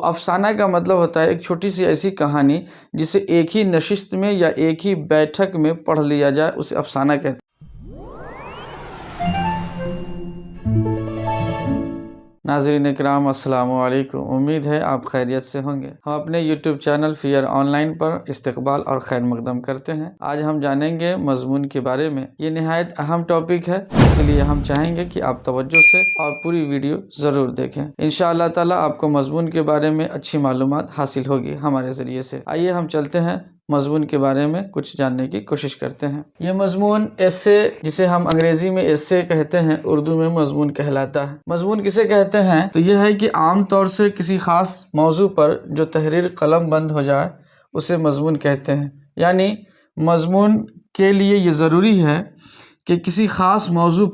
افسانہ کا مطلب ہوتا ہے ایک چھوٹی سی ایسی کہانی جسے ایک ہی نشست میں یا ایک ہی بیٹھک میں پڑھ لیا جائے، اسے افسانہ کہتے ہیں۔ ناظرین اکرام السلام علیکم، امید ہے آپ خیریت سے ہوں گے۔ ہم اپنے YouTube channel fair online پر استقبال اور خیر مقدم کرتے ہیں۔ آج ہم جانیں گے مضمون کے بارے میں۔ یہ نہایت اہم ٹاپک ہے، اس لیے ہم چاہیں گے کہ آپ توجہ سے اور پوری ویڈیو ضرور دیکھیں۔ انشاءاللہ تعالی آپ کو مضمون کے بارے میں اچھی معلومات حاصل ہوگی ہمارے ذریعے سے۔ آئیے ہم چلتے ہیں مضمون کے بارے میں کچھ جاننے کی کوشش کرتے ہیں۔ یہ مضمون ایسے، جسے ہم انگریزی میں ایسے کہتے ہیں، اردو میں مضمون کہلاتا ہے۔ مضمون کسے کہتے ہیں تو یہ ہے کہ عام طور سے کسی خاص موضوع پر جو تحریر قلم بند ہو جائے اسے مضمون کہتے ہیں۔ یعنی مضمون کے لیے یہ ضروری ہے کہ کسی خاص موضوع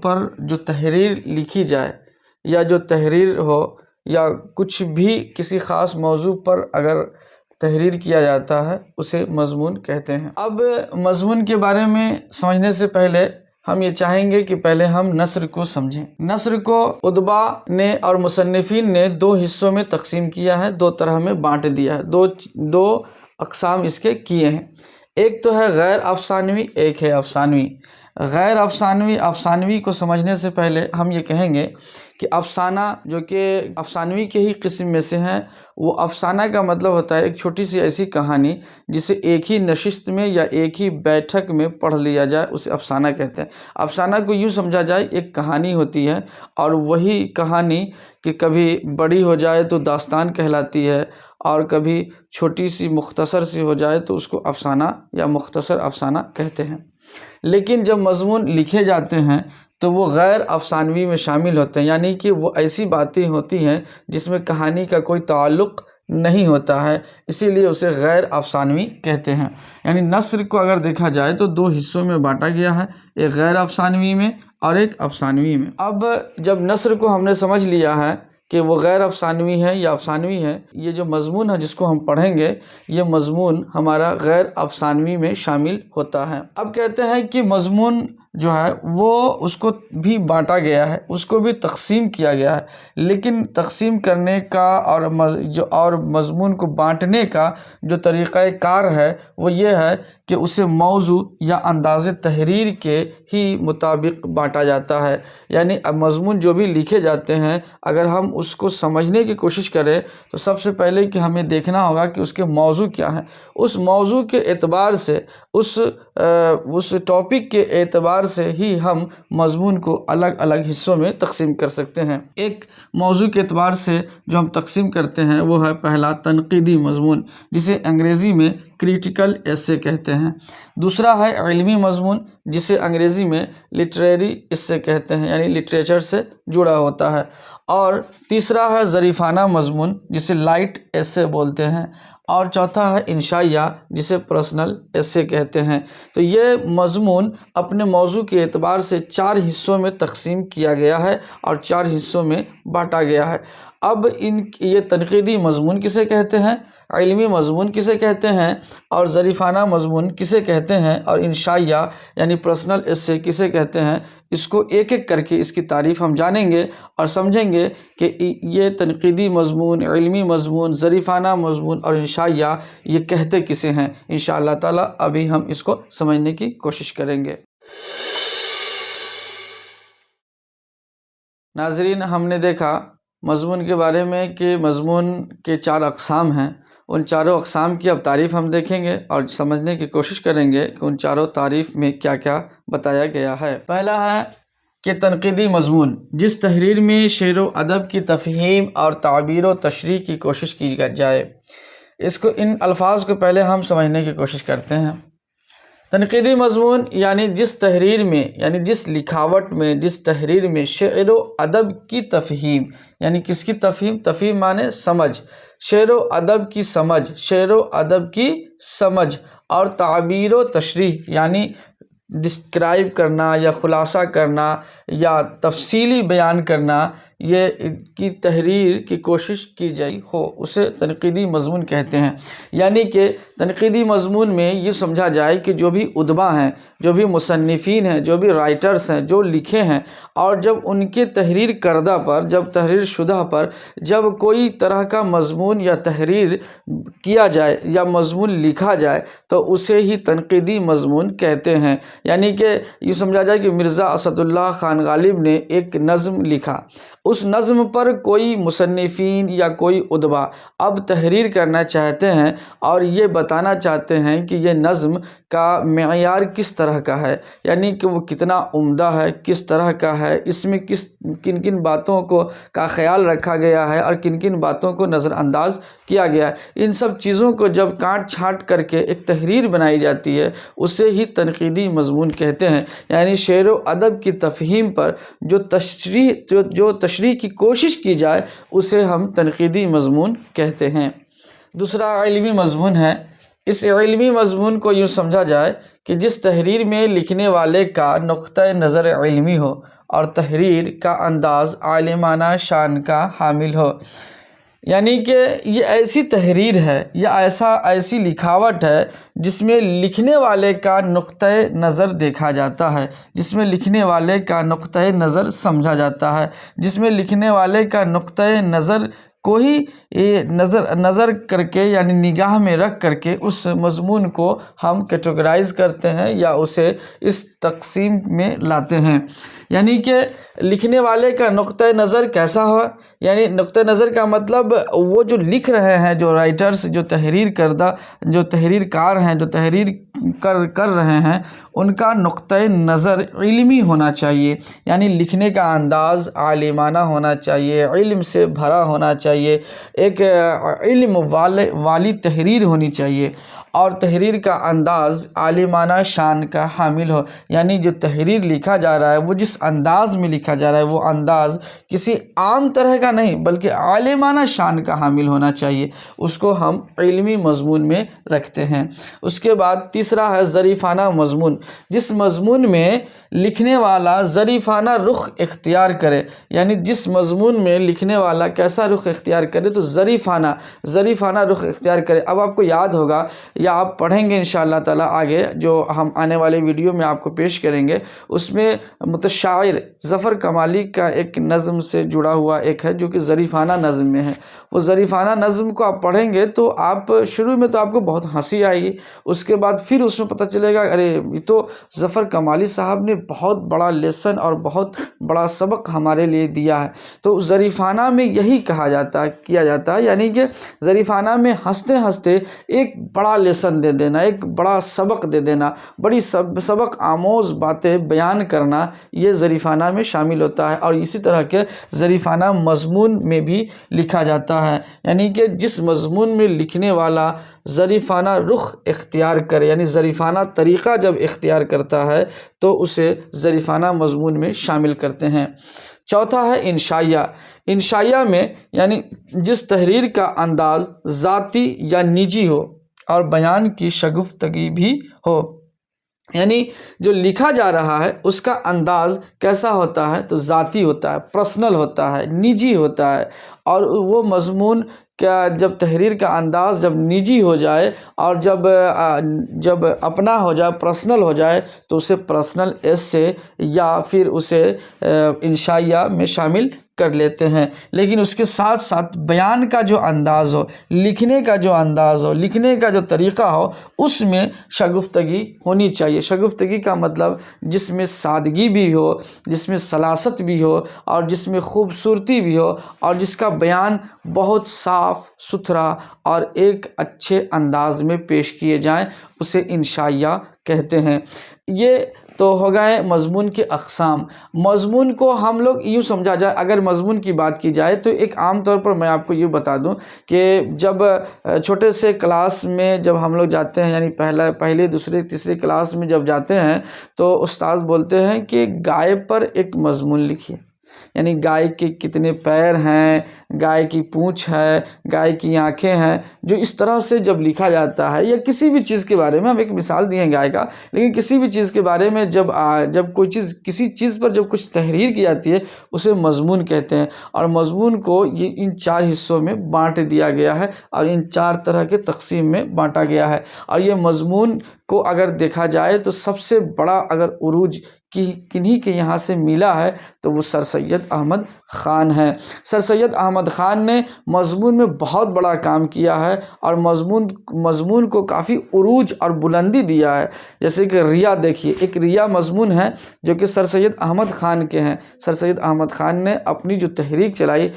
پر جو تحریر لکھی جائے یا جو تحریر ہو یا کچھ بھی کسی خاص موضوع پر اگر تحریر کیا جاتا ہے اسے مضمون کہتے ہیں۔ اب مضمون کے بارے میں سمجھنے سے پہلے ہم یہ چاہیں گے کہ پہلے ہم نثر کو سمجھیں۔ نثر کو ادبا نے اور مصنفین نے دو حصوں میں تقسیم کیا ہے، دو طرح میں بانٹ دیا ہے، دو اقسام اس کے کیے ہیں۔ ایک تو ہے غیر افسانوی، ایک ہے افسانوی۔ غیر افسانوی کو سمجھنے سے پہلے ہم یہ کہیں گے کہ افسانہ جو کہ افسانوی کے ہی قسم میں سے ہیں، وہ افسانہ کا مطلب ہوتا ہے ایک چھوٹی سی ایسی کہانی جسے ایک ہی نشست میں یا ایک ہی بیٹھک میں پڑھ لیا جائے، اسے افسانہ کہتے ہیں۔ افسانہ کو یوں سمجھا جائے ایک کہانی ہوتی ہے، اور وہی کہانی کہ کبھی بڑی ہو جائے تو داستان کہلاتی ہے، اور کبھی چھوٹی سی مختصر سی ہو جائے تو اس کو افسانہ یا مختصر افسانہ کہتے ہیں۔ لیکن جب مضمون لکھے جاتے ہیں تو وہ غیر افسانوی میں شامل ہوتے ہیں، یعنی کہ وہ ایسی باتیں ہوتی ہیں جس میں کہانی کا کوئی تعلق نہیں ہوتا ہے، اسی لیے اسے غیر افسانوی کہتے ہیں۔ یعنی نثر کو اگر دیکھا جائے تو دو حصوں میں بانٹا گیا ہے، ایک غیر افسانوی میں اور ایک افسانوی میں۔ اب جب نثر کو ہم نے سمجھ لیا ہے کہ وہ غیر افسانوی ہے یا افسانوی ہے، یہ جو مضمون ہے جس کو ہم پڑھیں گے یہ مضمون ہمارا غیر افسانوی میں شامل ہوتا ہے۔ اب کہتے ہیں کہ مضمون جو ہے وہ اس کو بھی بانٹا گیا ہے، اس کو بھی تقسیم کیا گیا ہے، لیکن تقسیم کرنے کا اور مضمون کو بانٹنے کا جو طریقہ کار ہے وہ یہ ہے کہ اسے موضوع یا انداز تحریر کے ہی مطابق بانٹا جاتا ہے۔ یعنی اب مضمون جو بھی لکھے جاتے ہیں اگر ہم اس کو سمجھنے کی کوشش کریں تو سب سے پہلے کہ ہمیں دیکھنا ہوگا کہ اس کے موضوع کیا ہیں، اس موضوع کے اعتبار سے اس ٹاپک کے اعتبار سے ہی ہم مضمون کو الگ الگ حصوں میں تقسیم کر سکتے ہیں۔ ایک موضوع کے اعتبار سے جو ہم تقسیم کرتے ہیں وہ ہے پہلا تنقیدی مضمون، جسے انگریزی میں کریٹیکل ایسے کہتے ہیں۔ دوسرا ہے علمی مضمون، جسے انگریزی میں لٹریری ایسے کہتے ہیں، یعنی لٹریچر سے جڑا ہوتا ہے۔ اور تیسرا ہے ظریفانہ مضمون، جسے لائٹ ایسے بولتے ہیں۔ اور چوتھا ہے انشائیہ، جسے پرسنل ایسے کہتے ہیں۔ تو یہ مضمون اپنے موضوع کے اعتبار سے 4 حصوں میں تقسیم کیا گیا ہے اور 4 حصوں میں بانٹا گیا ہے۔ اب یہ تنقیدی مضمون کسے کہتے ہیں، علمی مضمون کسے کہتے ہیں، اور ظریفانہ مضمون کسے کہتے ہیں، اور انشائیہ یعنی پرسنل ایسے کسے کہتے ہیں، اس کو ایک ایک کر کے اس کی تعریف ہم جانیں گے اور سمجھیں گے کہ یہ تنقیدی مضمون، علمی مضمون، ظریفانہ مضمون اور انشائیہ یہ کہتے کسے ہیں۔ انشاءاللہ تعالی ابھی ہم اس کو سمجھنے کی کوشش کریں گے۔ ناظرین، ہم نے دیکھا مضمون کے بارے میں کہ مضمون کے 4 اقسام ہیں۔ ان چاروں اقسام کی اب تعریف ہم دیکھیں گے اور سمجھنے کی کوشش کریں گے کہ ان چاروں تعریف میں کیا کیا بتایا گیا ہے۔ پہلا ہے کہ تنقیدی مضمون، جس تحریر میں شعر و ادب کی تفہیم اور تعبیر و تشریح کی کوشش کی جائے۔ ان الفاظ کو پہلے ہم سمجھنے کی کوشش کرتے ہیں۔ تنقیدی مضمون یعنی جس تحریر میں، یعنی جس لکھاوٹ میں، جس تحریر میں شعر و ادب کی تفہیم، یعنی کس کی تفہیم؟ تفہیم معنی سمجھ، شعر و ادب کی سمجھ، شعر و ادب کی سمجھ، اور تعبیر و تشریح یعنی ڈسکرائب کرنا یا خلاصہ کرنا یا تفصیلی بیان کرنا یہ کی تحریر کی کوشش کی جائی ہو اسے تنقیدی مضمون کہتے ہیں۔ یعنی کہ تنقیدی مضمون میں یہ سمجھا جائے کہ جو بھی ادبا ہیں، جو بھی مصنفین ہیں، جو بھی رائٹرز ہیں، جو لکھے ہیں، اور جب ان کے تحریر کردہ پر، جب تحریر شدہ پر جب کوئی طرح کا مضمون یا تحریر کیا جائے یا مضمون لکھا جائے تو اسے ہی تنقیدی مضمون کہتے ہیں۔ یعنی کہ یہ سمجھا جائے کہ مرزا اسد اللہ خان غالب نے ایک نظم لکھا، اس نظم پر کوئی مصنفین یا کوئی ادبا اب تحریر کرنا چاہتے ہیں اور یہ بتانا چاہتے ہیں کہ یہ نظم کا معیار کس طرح کا ہے، یعنی کہ وہ کتنا عمدہ ہے، کس طرح کا ہے، اس میں کن کن باتوں کا خیال رکھا گیا ہے اور کن کن باتوں کو نظر انداز کیا گیا ہے۔ ان سب چیزوں کو جب کاٹ چھانٹ کر کے ایک تحریر بنائی جاتی ہے اسے ہی تنقیدی مضمون کہتے ہیں۔ یعنی شعر و ادب کی تفہیم پر جو تشریح کی کوشش کی جائے اسے ہم تنقیدی مضمون کہتے ہیں۔ دوسرا علمی مضمون ہے۔ اس علمی مضمون کو یوں سمجھا جائے کہ جس تحریر میں لکھنے والے کا نقطہ نظر علمی ہو اور تحریر کا انداز عالمانہ شان کا حامل ہو۔ یعنی کہ یہ ایسی تحریر ہے یا ایسی لکھاوٹ ہے جس میں لکھنے والے کا نقطہ نظر دیکھا جاتا ہے، جس میں لکھنے والے کا نقطہ نظر سمجھا جاتا ہے، جس میں لکھنے والے کا نقطہ نظر کو ہی نظر کر کے یعنی نگاہ میں رکھ کر کے اس مضمون کو ہم کیٹیگرائز کرتے ہیں یا اسے اس تقسیم میں لاتے ہیں۔ یعنی کہ لکھنے والے کا نقطہ نظر کیسا ہو، یعنی نقطہ نظر کا مطلب وہ جو لکھ رہے ہیں، جو رائٹرز، جو تحریر کردہ، جو تحریر کار ہیں، جو تحریر کر رہے ہیں، ان کا نقطہ نظر علمی ہونا چاہیے، یعنی لکھنے کا انداز عالمانہ ہونا چاہیے، علم سے بھرا ہونا چاہیے، ایک علم والی تحریر ہونی چاہیے، اور تحریر کا انداز عالمانہ شان کا حامل ہو۔ یعنی جو تحریر لکھا جا رہا ہے وہ جس انداز میں لکھا جا رہا ہے وہ انداز کسی عام طرح کا نہیں بلکہ عالمانہ شان کا حامل ہونا چاہیے، اس کو ہم علمی مضمون میں رکھتے ہیں۔ اس کے بعد تیسرا ہے ظریفانہ مضمون، جس مضمون میں لکھنے والا ظریفانہ رخ اختیار کرے، یعنی جس مضمون میں لکھنے والا کیسا رخ اختیار کرے تو ظریفانہ رخ اختیار کرے۔ اب آپ کو یاد ہوگا یا آپ پڑھیں گے انشاءاللہ تعالیٰ آگے جو ہم آنے والے ویڈیو میں آپ کو پیش کریں گے، اس میں متشاعر ظفر کمالی کا ایک نظم سے جڑا ہوا ایک ہے جو کہ ظریفانہ نظم میں ہے۔ وہ ظریفانہ نظم کو آپ پڑھیں گے تو آپ شروع میں تو آپ کو بہت ہنسی آئے گی، اس کے بعد پھر اس میں پتہ چلے گا ارے یہ تو ظفر کمالی صاحب نے بہت بڑا لیسن اور بہت بڑا سبق ہمارے لیے دیا ہے۔ تو ظریفانہ میں یہی کیا جاتا ہے، یعنی کہ ظریفانہ میں ہنستے ہنستے ایک بڑا لیسن دے دینا، ایک بڑا سبق دے دینا، بڑی سبق آموز باتیں بیان کرنا، یہ ظریفانہ میں شامل ہوتا ہے۔ اور اسی طرح کے ظریفانہ مضمون میں بھی لکھا جاتا ہے، یعنی کہ جس مضمون میں لکھنے والا ظریفانہ رخ اختیار کرے، یعنی ظریفانہ طریقہ جب اختیار کرتا ہے تو اسے ظریفانہ مضمون میں شامل کرتے ہیں۔ چوتھا ہے انشائیہ۔ انشائیہ میں یعنی جس تحریر کا انداز ذاتی یا نجی ہو اور بیان کی شگفتگی بھی ہو، یعنی جو لکھا جا رہا ہے اس کا انداز کیسا ہوتا ہے تو ذاتی ہوتا ہے، پرسنل ہوتا ہے، نجی ہوتا ہے، اور وہ مضمون کا جب تحریر کا انداز جب نجی ہو جائے اور جب اپنا ہو جائے، پرسنل ہو جائے تو اسے پرسنل ایسے یا پھر اسے انشائیہ میں شامل کر لیتے ہیں۔ لیکن اس کے ساتھ ساتھ بیان کا جو انداز ہو، لکھنے کا جو انداز ہو، لکھنے کا جو طریقہ ہو، اس میں شگفتگی ہونی چاہیے۔ شگفتگی کا مطلب جس میں سادگی بھی ہو، جس میں سلاست بھی ہو، اور جس میں خوبصورتی بھی ہو، اور جس کا بیان بہت صاف ستھرا اور ایک اچھے انداز میں پیش کیے جائیں، اسے انشائیہ کہتے ہیں۔ یہ تو ہو گئے مضمون کے اقسام۔ مضمون کو ہم لوگ یوں سمجھا جائے، اگر مضمون کی بات کی جائے تو ایک عام طور پر میں آپ کو یہ بتا دوں کہ جب چھوٹے سے کلاس میں جب ہم لوگ جاتے ہیں، یعنی پہلے دوسرے تیسرے کلاس میں جب جاتے ہیں تو استاد بولتے ہیں کہ گائے پر ایک مضمون لکھیے، یعنی گائے کے کتنے پیر ہیں، گائے کی پونچھ ہے، گائے کی آنکھیں ہیں، جو اس طرح سے جب لکھا جاتا ہے، یا کسی بھی چیز کے بارے میں، ہم ایک مثال دیے ہیں گائے کا، لیکن کسی بھی چیز کے بارے میں جب کوئی چیز، کسی چیز پر جب کچھ تحریر کی جاتی ہے، اسے مضمون کہتے ہیں۔ اور مضمون کو یہ ان 4 حصوں میں بانٹ دیا گیا ہے، اور ان 4 طرح کے تقسیم میں بانٹا گیا ہے۔ اور یہ مضمون کو اگر دیکھا جائے تو سب سے بڑا اگر عروج کنہی کے یہاں سے ملا ہے تو وہ سر سید احمد خان ہیں۔ سر سید احمد خان نے مضمون میں بہت بڑا کام کیا ہے، اور مضمون کو کافی عروج اور بلندی دیا ہے۔ جیسے کہ ریا دیکھیے، ایک ریا مضمون ہے جو کہ سر سید احمد خان کے ہیں۔ سر سید احمد خان نے اپنی جو تحریک چلائی،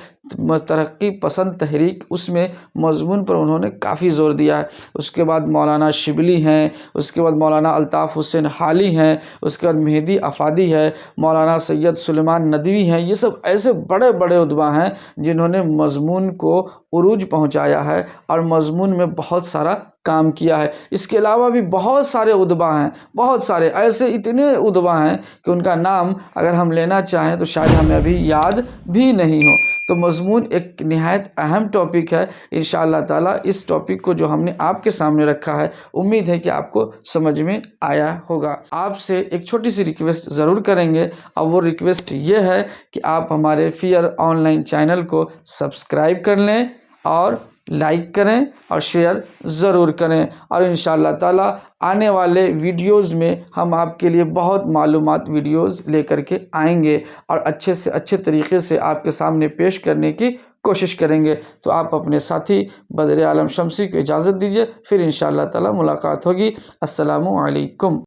ترقی پسند تحریک، اس میں مضمون پر انہوں نے کافی زور دیا ہے۔ اس کے بعد مولانا شبلی ہیں، اس کے بعد مولانا الطاف حسین حالی ہیں، اس کے بعد مہدی افادی ہے، مولانا سید سلیمان ندوی ہیں۔ یہ سب ایسے بڑے بڑے ادبا ہیں جنہوں نے مضمون کو عروج پہنچایا ہے، اور مضمون میں بہت سارا کام کیا ہے۔ اس کے علاوہ بھی بہت سارے ادبا ہیں، بہت سارے ایسے اتنے ادبا ہیں کہ ان کا نام اگر ہم لینا چاہیں تو شاید ہمیں ابھی یاد بھی نہیں ہو۔ تو مضمون ایک نہایت اہم ٹاپک ہے۔ انشاءاللہ تعالیٰ اس ٹاپک کو جو ہم نے آپ کے سامنے رکھا ہے، امید ہے کہ آپ کو سمجھ میں آیا ہوگا۔ آپ سے ایک چھوٹی سی ریکویسٹ ضرور کریں گے، اور وہ ریکویسٹ یہ ہے کہ آپ ہمارے فیئر آن لائن چینل کو سبسکرائب کر لیں، اور لائک کریں، اور شیئر ضرور کریں۔ اور انشاءاللہ تعالیٰ آنے والے ویڈیوز میں ہم آپ کے لیے بہت معلومات ویڈیوز لے کر کے آئیں گے، اور اچھے سے اچھے طریقے سے آپ کے سامنے پیش کرنے کی کوشش کریں گے۔ تو آپ اپنے ساتھی بدر عالم شمسی کو اجازت دیجیے، پھر انشاءاللہ تعالیٰ ملاقات ہوگی۔ السلام علیکم۔